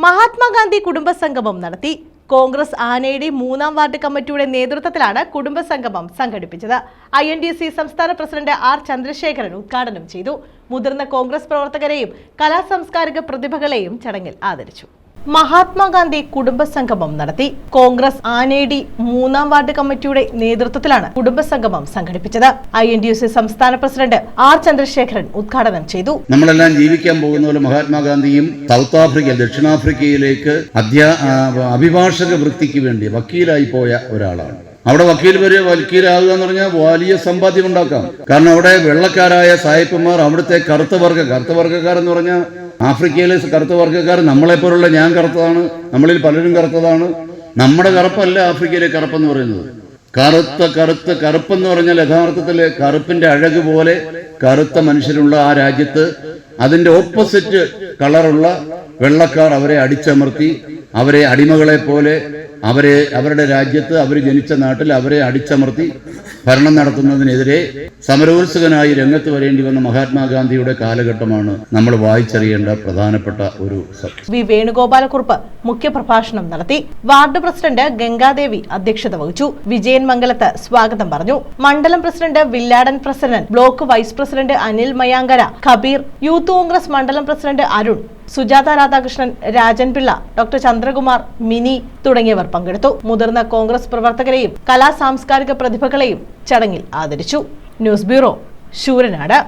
മഹാത്മാഗാന്ധി കുടുംബസംഗമം നടത്തി. കോൺഗ്രസ് ആനയുടെ 3-ാം വാർഡ് കമ്മിറ്റിയുടെ നേതൃത്വത്തിലാണ് കുടുംബസംഗമം സംഘടിപ്പിച്ചത്. INDC സംസ്ഥാന പ്രസിഡന്റ് R. ചന്ദ്രശേഖരൻ ഉദ്ഘാടനം ചെയ്തു. മുതിർന്ന കോൺഗ്രസ് പ്രവർത്തകരെയും കലാസാംസ്കാരിക പ്രതിഭകളെയും ചടങ്ങിൽ ആദരിച്ചു. മഹാത്മാഗാന്ധി കുടുംബസംഗമം നടത്തി. കോൺഗ്രസ് ആനയുടെ 3-ാം വാർഡ് കമ്മിറ്റിയുടെ നേതൃത്വത്തിലാണ് കുടുംബസംഗമം സംഘടിപ്പിച്ചത്. INDC സംസ്ഥാന പ്രസിഡന്റ് R. ചന്ദ്രശേഖരൻ ഉദ്ഘാടനം ചെയ്തു. നമ്മളെല്ലാം ജീവിക്കാൻ പോകുന്ന പോലെ മഹാത്മാഗാന്ധിയും സൗത്ത് ആഫ്രിക്ക, ദക്ഷിണാഫ്രിക്കയിലേക്ക് അഭിഭാഷക വൃത്തിക്ക് വേണ്ടി വക്കീലായി പോയ ഒരാളാണ്. അവിടെ വക്കീലാകുക എന്ന് പറഞ്ഞാൽ വലിയ സമ്പാദ്യം ഉണ്ടാക്കാം. കാരണം അവിടെ വെള്ളക്കാരായ സായിപ്പന്മാർ, അവിടുത്തെ കറുത്ത വർഗ്ഗക്കാരെന്ന് പറഞ്ഞാൽ ആഫ്രിക്കയിലെ കറുത്ത വർഗ്ഗക്കാർ നമ്മളെപ്പോലുള്ള ഞാൻ കറുത്തതാണ്, നമ്മളിൽ പലരും കറുത്തതാണ്. നമ്മുടെ കറുപ്പല്ല ആഫ്രിക്കയിലെ കറുപ്പെന്ന് പറയുന്നത്. കറുപ്പെന്ന് പറഞ്ഞാൽ യഥാർത്ഥത്തിൽ കറുപ്പിന്റെ അഴക് പോലെ കറുത്ത മനുഷ്യരുള്ള ആ രാജ്യത്ത് അതിന്റെ ഓപ്പോസിറ്റ് കളറുള്ള വെള്ളക്കാർ അവരെ അടിച്ചമർത്തി, അവരെ അടിമകളെ പോലെ അവരുടെ രാജ്യത്ത്, അവർ ജനിച്ച നാട്ടിൽ അവരെ അടിച്ചമർത്തി ഭരണം നടത്തുന്നതിനെതിരെ സമരോത്സുകനായി രംഗത്ത് വരേണ്ടി വന്ന മഹാത്മാഗാന്ധിയുടെ കാലഘട്ടമാണ് നമ്മൾ വായിച്ചറിയേണ്ട പ്രധാനപ്പെട്ട ഒരു സത്യം. വി. വേണുഗോപാലക്കുറുപ്പ് മുഖ്യപ്രഭാഷണം നടത്തി. വാർഡ് പ്രസിഡന്റ് ഗംഗാദേവി അധ്യക്ഷത വഹിച്ചു. വിജയൻ മംഗലത്ത് സ്വാഗതം പറഞ്ഞു. മണ്ഡലം president Villadan president, block vice president Anil Mayankara, Khabeer, Youth Congress മണ്ഡലം പ്രസിഡന്റ് അരുൺ, സുജാത രാധാകൃഷ്ണൻ, രാജൻ പിള്ള, ഡോക്ടർ ചന്ദ്രകുമാർ, മിനി തുടങ്ങിയവർ പങ്കെടുത്തു. മുതിർന്ന കോൺഗ്രസ് പ്രവർത്തകരെയും കലാ സാംസ്കാരിക പ്രതിഭകളെയും ചടങ്ങിൽ ആദരിച്ചു. News bureau, Sooranad.